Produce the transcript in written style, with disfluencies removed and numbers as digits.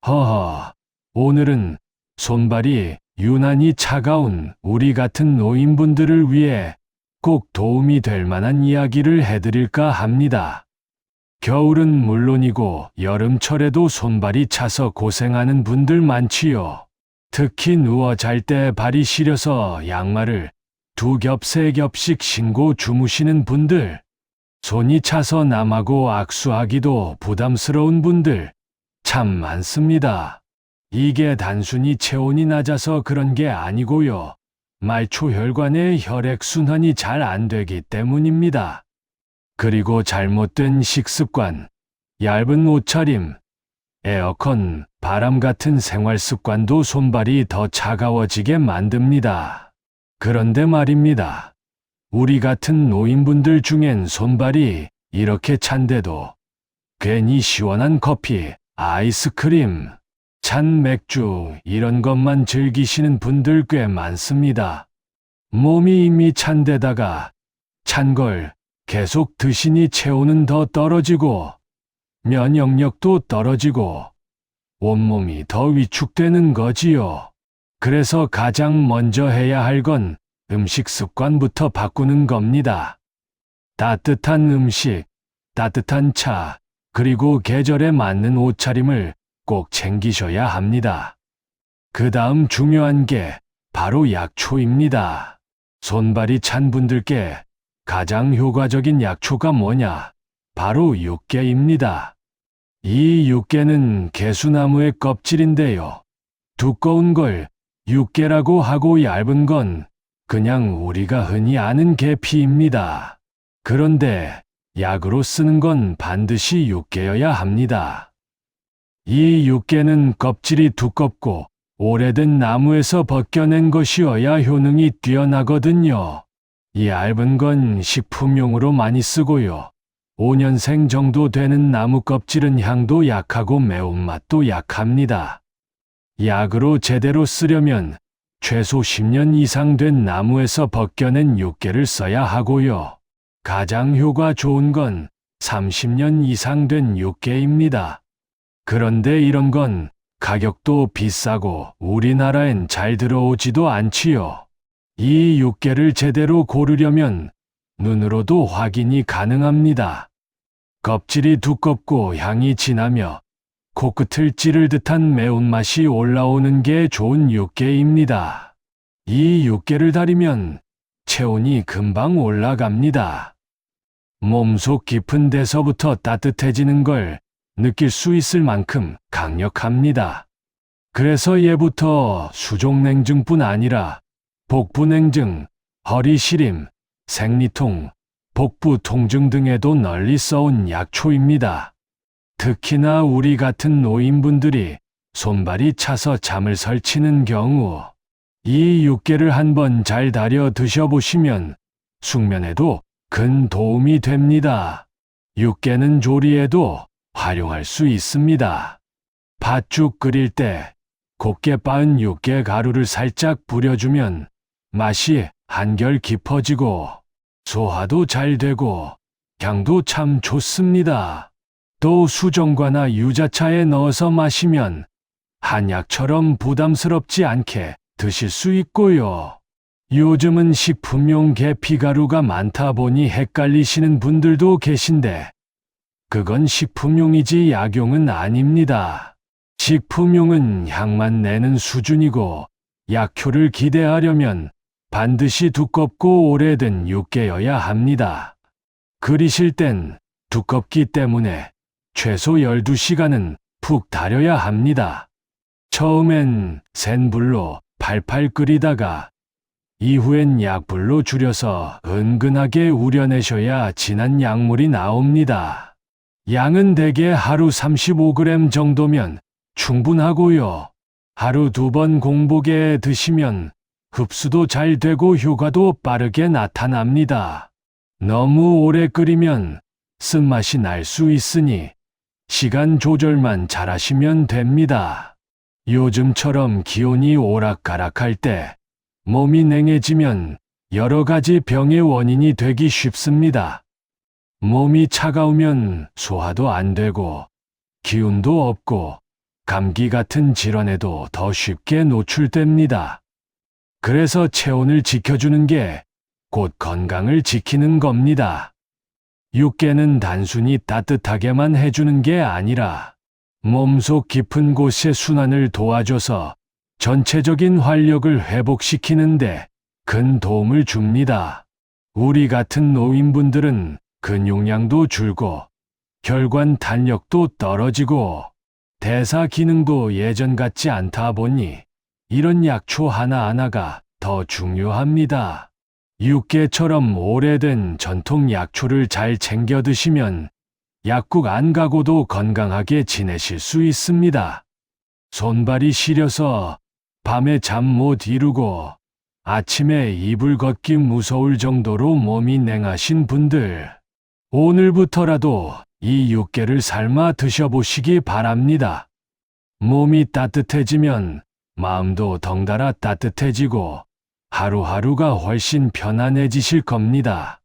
허허, 오늘은 손발이 유난히 차가운 우리 같은 노인분들을 위해 꼭 도움이 될 만한 이야기를 해드릴까 합니다. 겨울은 물론이고 여름철에도 손발이 차서 고생하는 분들 많지요. 특히 누워 잘 때 발이 시려서 양말을 2겹, 3겹씩 신고 주무시는 분들, 손이 차서 남하고 악수하기도 부담스러운 분들 참 많습니다. 이게 단순히 체온이 낮아서 그런 게 아니고요. 말초혈관의 혈액순환이 잘 안 되기 때문입니다. 그리고 잘못된 식습관, 얇은 옷차림, 에어컨, 바람 같은 생활 습관도 손발이 더 차가워지게 만듭니다. 그런데 말입니다. 우리 같은 노인분들 중엔 손발이 이렇게 찬데도 괜히 시원한 커피, 아이스크림, 찬 맥주 이런 것만 즐기시는 분들 꽤 많습니다. 몸이 이미 찬데다가 찬 걸 계속 드시니 체온은 더 떨어지고 면역력도 떨어지고 온몸이 더 위축되는 거지요. 그래서 가장 먼저 해야 할 건 음식 습관부터 바꾸는 겁니다. 따뜻한 음식, 따뜻한 차, 그리고 계절에 맞는 옷차림을 꼭 챙기셔야 합니다. 그 다음 중요한 게 바로 약초입니다. 손발이 찬 분들께 가장 효과적인 약초가 뭐냐? 바로 육개입니다. 이 육개는 개수나무의 껍질인데요. 두꺼운 걸 육개라고 하고 얇은 건 그냥 우리가 흔히 아는 계피입니다. 그런데 약으로 쓰는 건 반드시 육개여야 합니다. 이 육개는 껍질이 두껍고 오래된 나무에서 벗겨낸 것이어야 효능이 뛰어나거든요. 얇은 건 식품용으로 많이 쓰고요. 5년생 정도 되는 나무 껍질은 향도 약하고 매운맛도 약합니다. 약으로 제대로 쓰려면 최소 10년 이상 된 나무에서 벗겨낸 육개를 써야 하고요. 가장 효과 좋은 건 30년 이상 된 육개입니다. 그런데 이런 건 가격도 비싸고 우리나라엔 잘 들어오지도 않지요. 이 육개를 제대로 고르려면 눈으로도 확인이 가능합니다. 껍질이 두껍고 향이 진하며 코끝을 찌를 듯한 매운맛이 올라오는 게 좋은 육개입니다. 이 육개를 다리면 체온이 금방 올라갑니다. 몸속 깊은 데서부터 따뜻해지는 걸 느낄 수 있을 만큼 강력합니다. 그래서 예부터 수족냉증뿐 아니라 복부냉증, 허리 시림, 생리통, 복부 통증 등에도 널리 써온 약초입니다. 특히나 우리 같은 노인분들이 손발이 차서 잠을 설치는 경우 이 육개를 한번 잘 달여 드셔보시면 숙면에도 큰 도움이 됩니다. 육개는 조리에도 활용할 수 있습니다. 팥죽 끓일 때 곱게 빻은 육개 가루를 살짝 뿌려주면 맛이 한결 깊어지고 소화도 잘 되고 향도 참 좋습니다. 또 수정과나 유자차에 넣어서 마시면 한약처럼 부담스럽지 않게 드실 수 있고요. 요즘은 식품용 계피가루가 많다 보니 헷갈리시는 분들도 계신데 그건 식품용이지 약용은 아닙니다. 식품용은 향만 내는 수준이고 약효를 기대하려면 반드시 두껍고 오래된 육개여야 합니다. 끓이실 땐 두껍기 때문에 최소 12시간은 푹 달여야 합니다. 처음엔 센 불로 팔팔 끓이다가 이후엔 약불로 줄여서 은근하게 우려내셔야 진한 약물이 나옵니다. 양은 대개 하루 35g 정도면 충분하고요. 하루 2번 공복에 드시면 흡수도 잘 되고 효과도 빠르게 나타납니다. 너무 오래 끓이면 쓴맛이 날 수 있으니 시간 조절만 잘하시면 됩니다. 요즘처럼 기온이 오락가락할 때 몸이 냉해지면 여러 가지 병의 원인이 되기 쉽습니다. 몸이 차가우면 소화도 안 되고 기운도 없고 감기 같은 질환에도 더 쉽게 노출됩니다. 그래서 체온을 지켜주는 게 곧 건강을 지키는 겁니다. 육개는 단순히 따뜻하게만 해주는 게 아니라 몸속 깊은 곳의 순환을 도와줘서 전체적인 활력을 회복시키는데 큰 도움을 줍니다. 우리 같은 노인분들은 근육량도 줄고 혈관 탄력도 떨어지고 대사 기능도 예전 같지 않다 보니 이런 약초 하나하나가 더 중요합니다. 육개처럼 오래된 전통 약초를 잘 챙겨 드시면 약국 안 가고도 건강하게 지내실 수 있습니다. 손발이 시려서 밤에 잠 못 이루고 아침에 이불 걷기 무서울 정도로 몸이 냉하신 분들, 오늘부터라도 이 육개를 삶아 드셔보시기 바랍니다. 몸이 따뜻해지면 마음도 덩달아 따뜻해지고 하루하루가 훨씬 편안해지실 겁니다.